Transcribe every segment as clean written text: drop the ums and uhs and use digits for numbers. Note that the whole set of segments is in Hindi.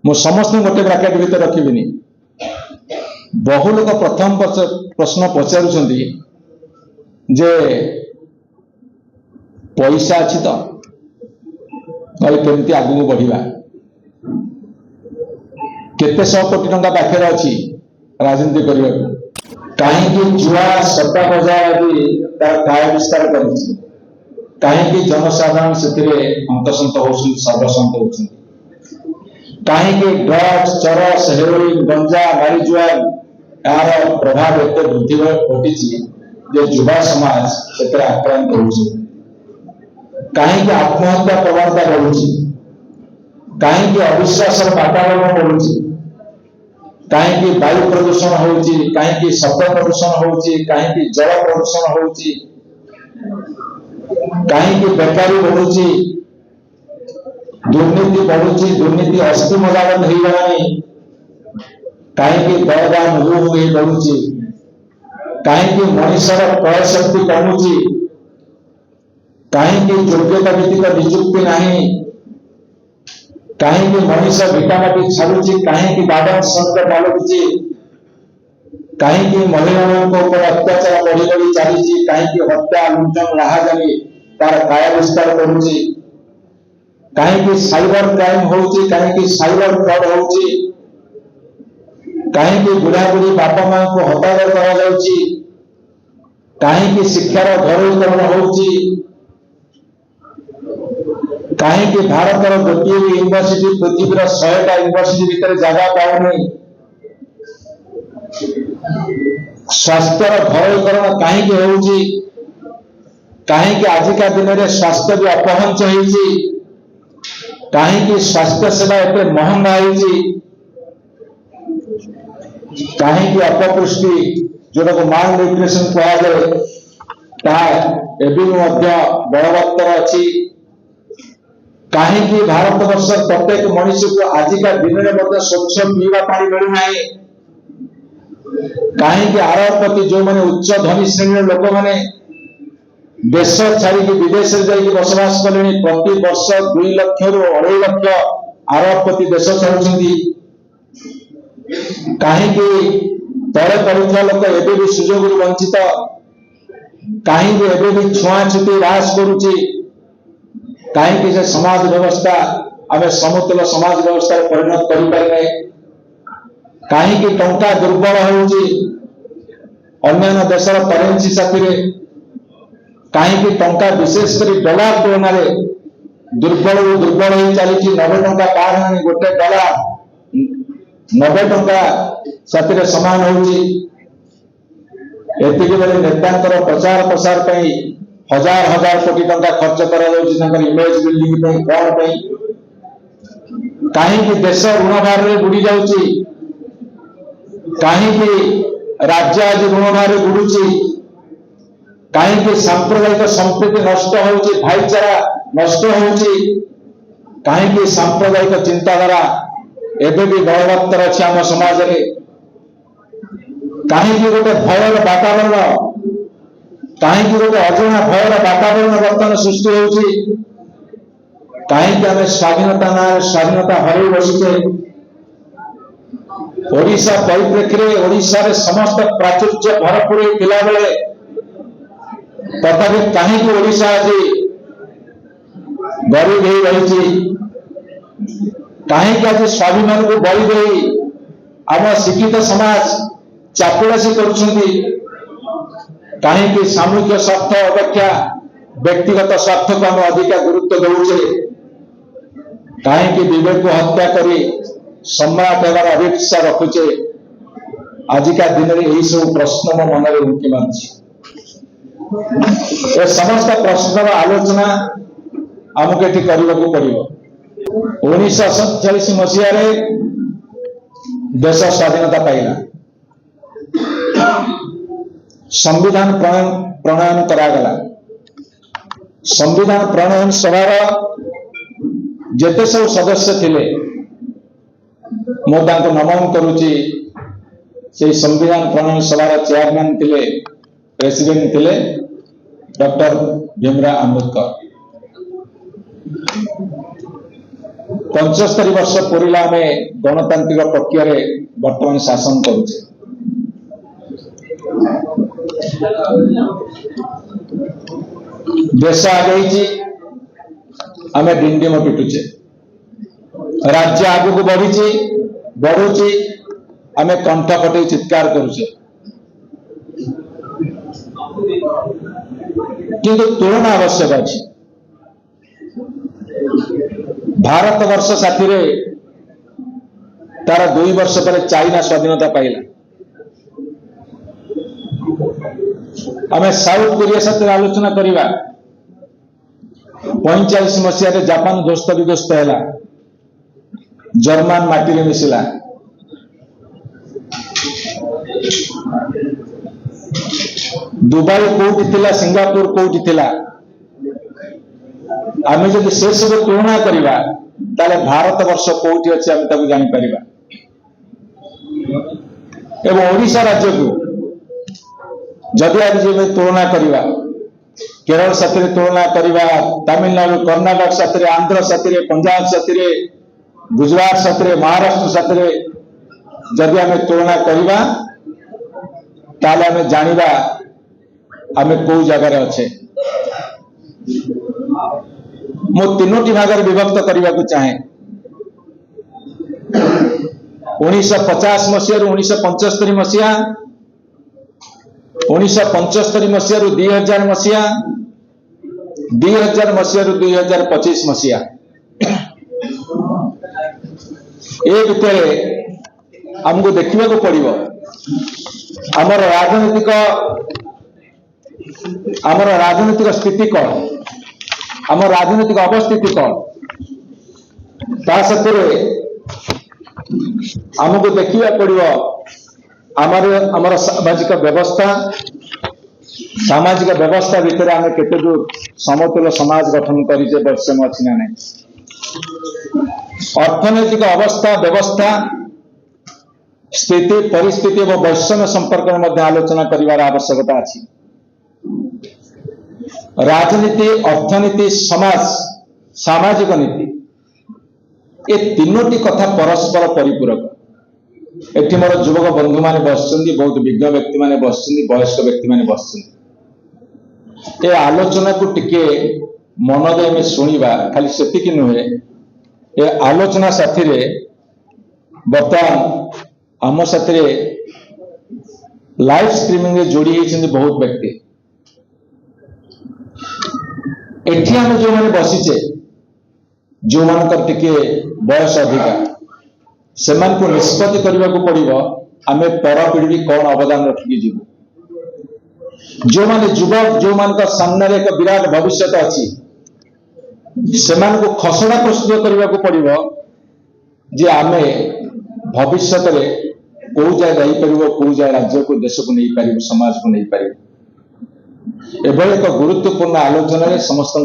मु समस्त गोटे ब्राकेट भीतर रखिबिनी। बहु लोग प्रथम प्रश्न पचारुछंती जे पैसा अच्छी तो केमती आगू बढ़िया केते 100 कोटी टंका पाखे अच्छी राजनीति करने कहीं जुआ सट्टा बजार आदि तार काय विस्तार कर कहीं जनसाधारण से हंतसंत होती सर्वसंत होती कहीं ड्रग्स चरस हेरोइन गंजा गाड़ी जुआ यार प्रभाव एत वृद्धि घटी जे युवा समाज से आक्रांत हो कहीं आत्महत्या प्रवणता बढ़ुची कहीं अविश्वास वातावरण बढ़ुची कहीं वायु प्रदूषण होची कहीं शब्द प्रदूषण होची कहीं जल प्रदूषण होची कहीं बेकारी बढ़ुची दुर्नीति बढ़ुची दुर्नीति अस्थि मजागत हो गलानी कहीं दरदाम हु बढ़ुची कहीं मनुष्यर क्रय शक्ति कमुची कहीं योग्यता भित्तिक निजुक्ति नहीं कहीं मनुष्य भिटामाटी छाड़ुची कहीं बादन संकट आलुची कहीं महिला अत्याचार बढ़ी बढ़ी चली कहीं हत्या लुंठन राहाजानी तार काय विस्तार करुची कहीं साइबर क्राइम होची कहीं साइबर फ्रॉड होची कहीं बुढ़ा बुढ़ी बापा मां को हत्या करा जाउची कहीं शिक्षार घरोईकरण होची कहीं भारत गोटे यूनिवर्सिटी पृथ्वी 100टा यूनिवर्सिटी भीतर जगह पाऊनी स्वास्थ्य घरोईकरण कहीं होउची कहीं आजिका दिन में स्वास्थ्य भी अपहंच होइची कहीं स्वास्थ्य सेवा एते महंगा होइची कहीं अपपुष्टि जोटा को माल न्यूट्रिशन कहा जाए बलवत्तर अच्छी कहीं भारत वर्ष प्रत्येक मनुष्य को आजिका दिन में स्वच्छ पीवा पानी मिलूना कहीं आरबपति जो मैंने उच्च धनी श्रेणी लोक मैंने देश छाड़ी विदेश बसवास कले प्रति वर्ष 2 लाख रु 2.5 लाख आरबपति देश छाड़ुंट कहीं तले पड़ुवा लोक एबे भी सुजोग वंचित कहीं एबे भी छुआछुती रास करुची कहीं से समाज व्यवस्था आम समतुल समाज व्यवस्था परिणत करें कहीं टंका दुर्बल होन्य देशर करेन्सी साथी कहीं टंका विशेषकर डॉलर तुलन दुर्बल दुर्बल हो चली 90 टंका पार हो गोटे डॉलर 90 टंका साथी सामान होती बेले नेता प्रचार प्रसार पर हजार हजार कोटी टंका खर्च कर इमेज बिल्डिंग कौन कहीं देश ऋण भार में बुड़ी जाऊँगी कहीं राज्य आज ऋण भार बुड़ुची कहीं सांप्रदायिक संस्कृति नष्ट होउची भाईचारा नष्ट होउची कहीं सांप्रदायिक चिंताधारा एबे भी बलवत्तर अच्छी आम समाज रे कहीं गोटे भयर वातावरण कहीं गोटे अजଣା भयर वातावरण बर्तमान सृष्टि होउची कहीं आम स्वाधीनता ना स्वाधीनता हरई बसुचे ओडिशा परिप्रेक्षी में ओडिशा रे समस्त प्राचुर्य भरपूर थिला बेले तथापि कहीं ओडिशा आज गरीब हो रही कहीं आज स्वाभिमान को बलि दे आम शिक्षित समाज चापुड़ासी करुछंती कहीं सामूहिक स्वार्थ अपेक्षा व्यक्तिगत स्वार्थ को आम अधिक गुरुत्व दौचे कहीं विवेक को हत्या करी सम्राट होवार अभिप्सा रखुचे आजिका दिन में यही सब प्रश्न मो मन में उंकी मारी ए समस्त प्रश्न आलोचना आमको ये करने को पड़ो 1947 मसीह देश स्वाधीनता पाइला संविधान प्रणयन करागला संविधान प्रणयन सभार जेते सब सदस्य थिले मो नमन करुच्ची से संविधान प्रणयन सभार चेयरमैन थिले प्रेसिडेंट थिले डॉक्टर भीमराव अंबेडकर 75 वर्ष पूरा आम गणतांत्रिक प्रक्रिया बर्तमान शासन करुचे। देश आगे आम डिंडिम पिटुचे, राज्य आग को बढ़ुची आम कंठ फटे चित्कार करुचे। किंतु तुलना आवश्यक अच्छी। भारत वर्ष साथी तार 2 वर्ष पर चाइना स्वाधीनता पाइला। आम साउथ कोरिया साथ आलोचना करवा। 45 मसीह जापान ध्वस्त विध्वस्त है, जर्मान माटी में मिशिला। दुबई कोटी थिला, सिंगापुर कोटी थिला। आम जब से सब तुलना करवा ताले भारत वर्ष कोटी अच्छे आम ताकू जानी परिबा। एवं ओडिशा राज्य को जदि आज जब तुलना करवा, केरल साथ तुलना करवा, तमिलनाडु कर्नाटक साथ, आंध्र साथ, पंजाब साथ, गुजरात साथ, महाराष्ट्र साथ जदि आम तुलना करवा ताले आम जानिबा आम कौ जगार अच्छे। मु 3टी भाग विभक्त करने को चाहे। 1950 मसीह 1975 मसीहा, 1975 मसीह 2000 मसीहा, 2000 मसीह 2025 मसीहा। ए भितर आमको देखा पड़ो आमर राजनीतिक स्थिति कौन, आम राजनीतिक अवस्थिति कौन, आमको देखा पड़ो आमर सामाजिक व्यवस्था भितर आम केते दूर समतुल समाज गठन करें बर्षम अच्छी ना नहीं। अर्थनैतिक अवस्था व्यवस्था स्थिति परिस्थिति और वैषम्य संपर्क में आलोचना कर आवश्यकता अच्छी। राजनीति, अर्थनीति, समाज, सामाजिक नीति ये 3टी कथा परस्पर परिपूरक। एठी मोर युवक बंधु माने बसचंदी, बहुत विज्ञ व्यक्ति माने बसचंदी, वयस्क व्यक्ति माने बसचंदी। ए आलोचना को टिके मन दे में सुनिबा, खाली सेतिक नुहे। ए आलोचना साथी रे बर्तमान आम साथी रे लाइव स्ट्रीमिंग रे जोड़ी होइछन बहुत व्यक्ति। एठी हम जो माने बसीचे, जो मानकर टिके बयस अधिका, से मान को निष्पत्ति करने को पड़ो आम पर पीढ़ी कौन अवदान रखिकी जीवु। जो माने युवक जो मान सामने एक विराट भविष्य अच्छी, से मान को खसड़ा प्रस्तुत करने को पड़ो जे आम भविष्य कौ जाए जापर, कौ जाए राज्य को देश को नहीं पार, समाज को नहीं पार। एभली एक गुरुत्वपूर्ण आलोचना रे समस्त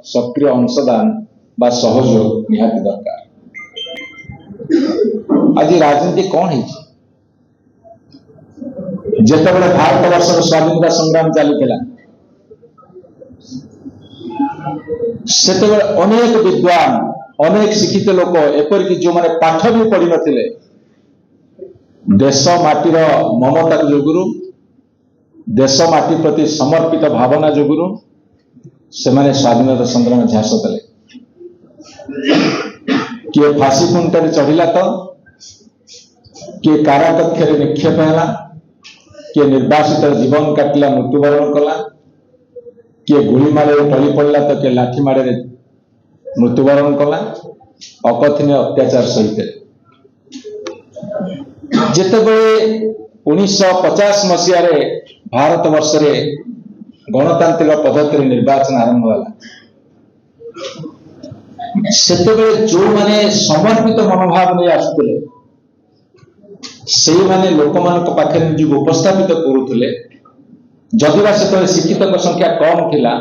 सक्रिय अंशदान बा सहयोग निहाती दरकार। आज राजनीति कौन है? जितेबाला भारत वर्ष स्वाधीनता संग्राम चली से अनेक विद्वान अनेक शिक्षित लोक एपरिक जो मैंने पाठ भी पढ़ी नथिले देश माटीर ममता जोगुरु देश माटी प्रति समर्पित भावना जोगुरु से माने स्वाधीनता संग्राम झांस देले। किए फांसी खुंटारे चढ़िला तो किए काराकक्ष निक्षेप है, किए निर्वासित जीवन काटिला मृत्युवरण कला, किए गुली मारे टली पड़ला तो किए लाठी मारे मृत्युवरण कला। अकथनीय अत्याचार सहित जितेबाला 1950 मसीह भारत वर्ष रे गणतांत्रिक पद्धति निर्वाचन आरंभ होला, सेतेबेले जो माने समर्पित मनोभाव नहीं आसुले से माने लोक मान पाखे निज उपस्थापित करुले। जदिवा से शिक्षित संख्या कम थिला,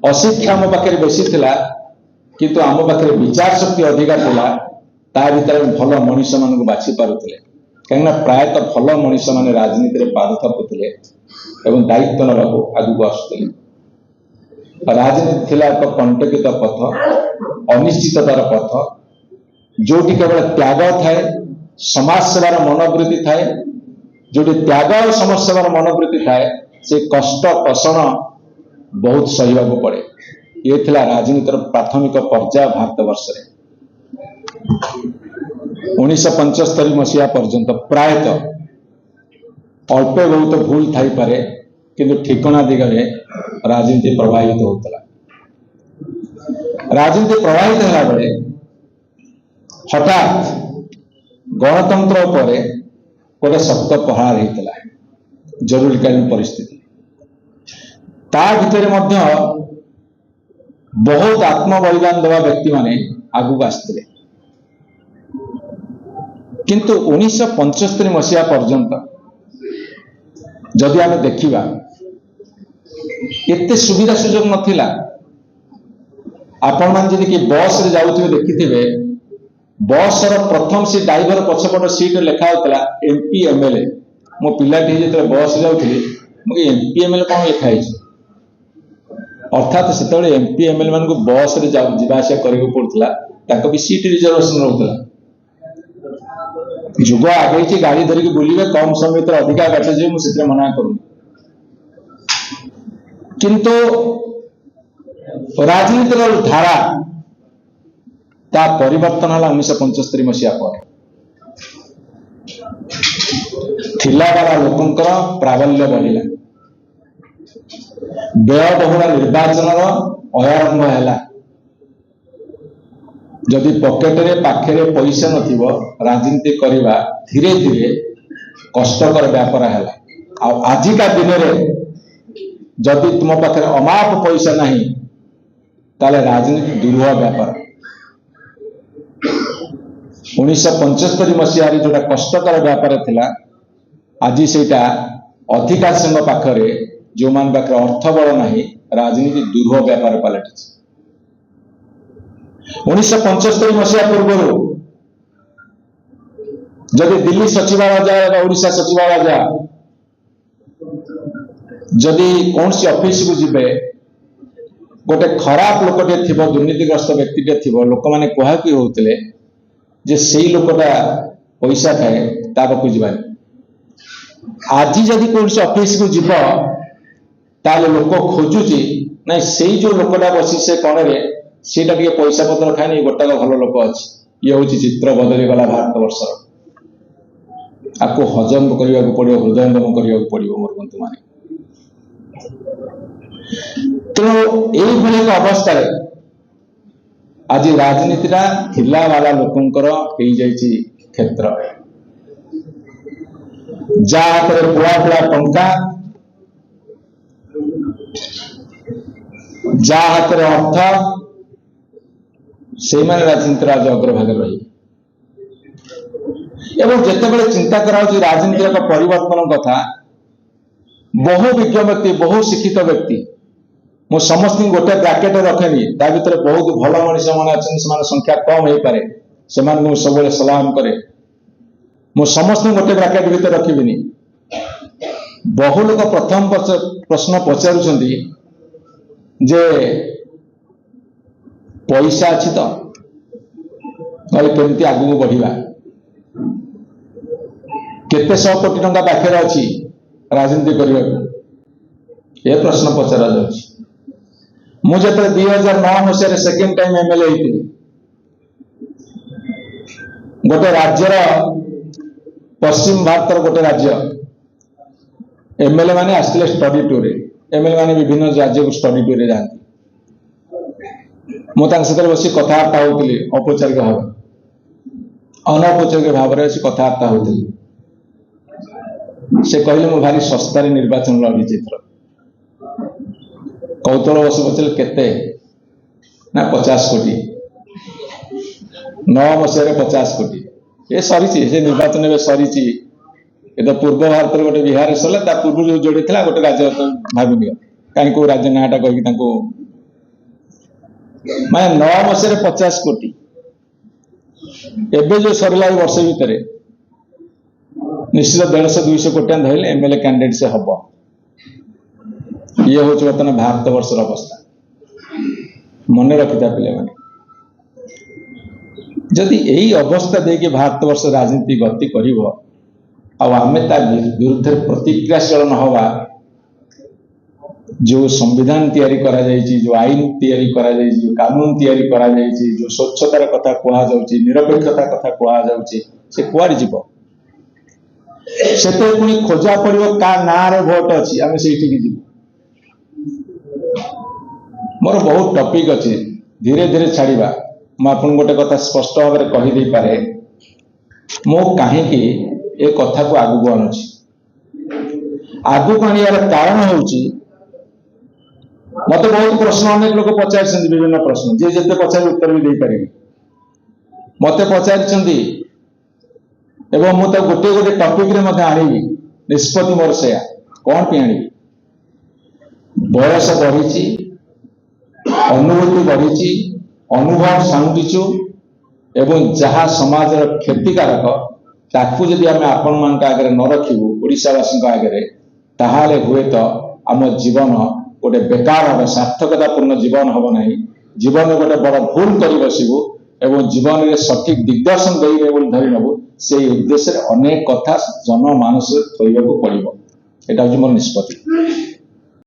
अशिक्षा आम पाखे बेसी थिला, किंतु आम पाखे विचार शक्ति अधिका थिला। ता भीतर भल मनीष मान बाछि पारुथिले, कहीं प्रायतः भल मनीष माने राजनीति रे पाद थापुथिले एवं दायित्व नबाकू आगू आसुथिले। राजनीति थिला एक कंटकित पथ, अनिश्चिततार पथ, जोटी केवल त्याग थाए, समाज सेवार मनोवृत्ति थाए। जोटी त्याग और समाज सेवार मनोवृत्ति थाए से कष्ट कषण बहुत सहिबा पड़े। ये थिला राजनीतिर प्राथमिक पर्याय भारतवर्ष रे। 1975 मसीहा पर्यंत प्रायतः अल्प बहुत भूल थाई पारे, किंतु ठिकना दिगरे राजनीति प्रभावित होता। राजनीति प्रभावित होला बेले हठात गणतंत्र उपरे गोटे शक्त प्रहार होता, जरूरीकालीन परिस्थिति। ता भितर मध्य बहुत आत्म बलिदान देवा व्यक्ति माने आगु आसते, किंतु 1975 मसीहा पर्यंत जदि आम देखा एते सुविधा सुजोग नथिला। आपण मान जदि बस रे जाउथिबे देखिथिबे, बस र प्रथम सी ड्राइवर पछपट सीट लेखा होतला एमपी एमएलए। मो पिलाटी जेते बस रे जाउथिली मो एमपी एमएलए कोन लेखा हिच, अर्थात सेतबे एमपी एमएलए मान को बस रे जिबा आशा करियो पड़तला, ताको भी सीट रिजर्वेशन रहतला। जुग आगे गाड़ी धरिक बुलिबे, कम समय तो अधिका गछ जे मुझे मना करूँ, किंतु राजनीतिर धारा ता परिवर्तन है 1975 मसीहा पर। थिला वाला लोकंकर प्राबल्य बढ़िला, व्ययबहुल निर्वाचन अयारंभ है। जदि पकेट रे पाखे पैसा नथिबो, राजनीति करवा धीरे धीरे कष्टकर व्यापार है। आजिका दिन में जदि तुम पाखे अमाप पैसा नहीं, ताले राजनीति दुरूह व्यापार। 1975 मसीह जोटा कष्टकर व्यापार थिला, आज सेटा अधिकांश पाखरे जो मान पाखे अर्थ बल नहीं, राजनीति दुरूह व्यापार पलटि। 1975 मसीहा पूर्व जदि दिल्ली सचिवालय जाए, ओडिशा सचिवालय जाए, जदि कौन सी ऑफिस को जीवे, गोटे खराब लोकटे थी, दुर्नीतिग्रस्त व्यक्ति थी, लोक मैंने कह कि होते जे से लोकटा पैसा खाए ता पाखु जीवानी। आज जदि कौन सी ऑफिस को जीव ताले लोक खोजुची ना से जो लोकटा बसी से कण सीटा टे पैसा पत्र खाए, गोटाक भल लोक अच्छी। ये हूँ चित्र बदली गला भारतवर्ष। आपको हजम करने को पड़ो, हृदयंगम करने को पड़ो मोर बंधु माने। तेणु यही अवस्था आज राजनीतिटा थिला वाला लोकंकर हो जाइछि क्षेत्र। जा हाथ में पुआ पुआ टंका, जा हाथ में अर्थ, से माने राजनीति आज अग्रभाग रही। एवं जितेबाला चिंता करा राजनीति एक परिवर्तन कथा, बहु विज्ञ व्यक्ति, बहु शिक्षित व्यक्ति, मु समस्त गोटे ब्राकेट रखेनी, ता भीतर बहुत भल मनीष मैंने अच्छे, संख्या कम हो पारे, से सब सलाम करे। मु समस्त गोटे ब्राकेट भीतर रखिबिनी। बहु लोग प्रथम प्रश्न पचारुछंती जे पैसा अच्छी तो केमती आगू बढ़ा, केते 100 कोटी टंका पाखे अच्छी राजनीति करने को, यह प्रश्न पचरा जाउछि। मुझे 2009 मसीह सेकेंड टाइम एमएलए होती, गोटे राज्यर पश्चिम भारत गोटे राज्य एमएलए माने आसले स्टडी टूर। एमएलए माने विभिन्न राज्य को स्टडी टूर जाती। मुझे बस कथबार्ता होती औपचारिक भाव, अनौपचारिक भाव में कथबार्ता होती। से कहले मु भारी सस्तार निर्वाचन लड़ी चित्र। कौतूहल बस पचारे केते ना 50 कोटी, 9 मसीह 50 कोटी ये सरी से निर्वाचन में सरी। ये तो पूर्व भारत गोटे बिहार सरला, ता पूर्व जो जोड़ी था गोटे राज्य भाग नियो कहीं को राज्य नाटा कही मैं 9 मसीह 50 कोटी। एबे जो सरला वर्ष भितर निश्चित 150-200 कोटी धरले एमएलए कैंडिडेट से हम। ये हूँ बर्तमान भारत वर्षर अवस्था। मन रखिता पे जदि यही अवस्था देखिए भारतवर्ष राजनीति गति कर विरुद्ध प्रतिक्रियाशील न हवा जो संविधान तैयारी करा जायछि, जो आईन तैयारी करा जायछि, जो कानून तैयारी करा जायछि, जो स्वच्छतार कथा कहा जाउछि, निरपेक्षता कथा कहा जाउछि, से कुआर जीव सेते पुणी खोजा पड़िबो का नारे भोट अछि आमे सेठी की जीव। मोर बहुत टॉपिक अछि धीरे धीरे छाड़िबा मैं आपन गोटे कथा स्पष्ट भाव में कहि दे पारे मो कहीं ए कथा को आगु आणुछि। आगु आनियार कारण होउछि मत बहुत प्रश्न अनेक लोग पचार विभिन्न प्रश्न जे जिते पचार उत्तर भी दे पारे मत पचार एवं मु तो गोटे गोटे टॉपिक रे मते आनिबी निष्पत्ति मोर से कौन पे आनिबी बयस बढ़ी अनुभूति बढ़ी अनुभव सांगुचु एवं जहाँ समाज क्षतिकारक ताकू जदि आम आपण मान आगे न रखिबू ओडिशावासी आगे ताहाले हुए तो आम जीवन गोटे बेकार हम सार्थकतापूर्ण जीवन हम ना जीवन गोटे बड़ भूल कर बसबू एवं जीवन में सठिक दिग्दर्शन देवे धरी नबू से उद्देश्य अनेक कथा जनमानस थोड़ा पड़ो। यहाँ हूँ मोर निष्पत्ति।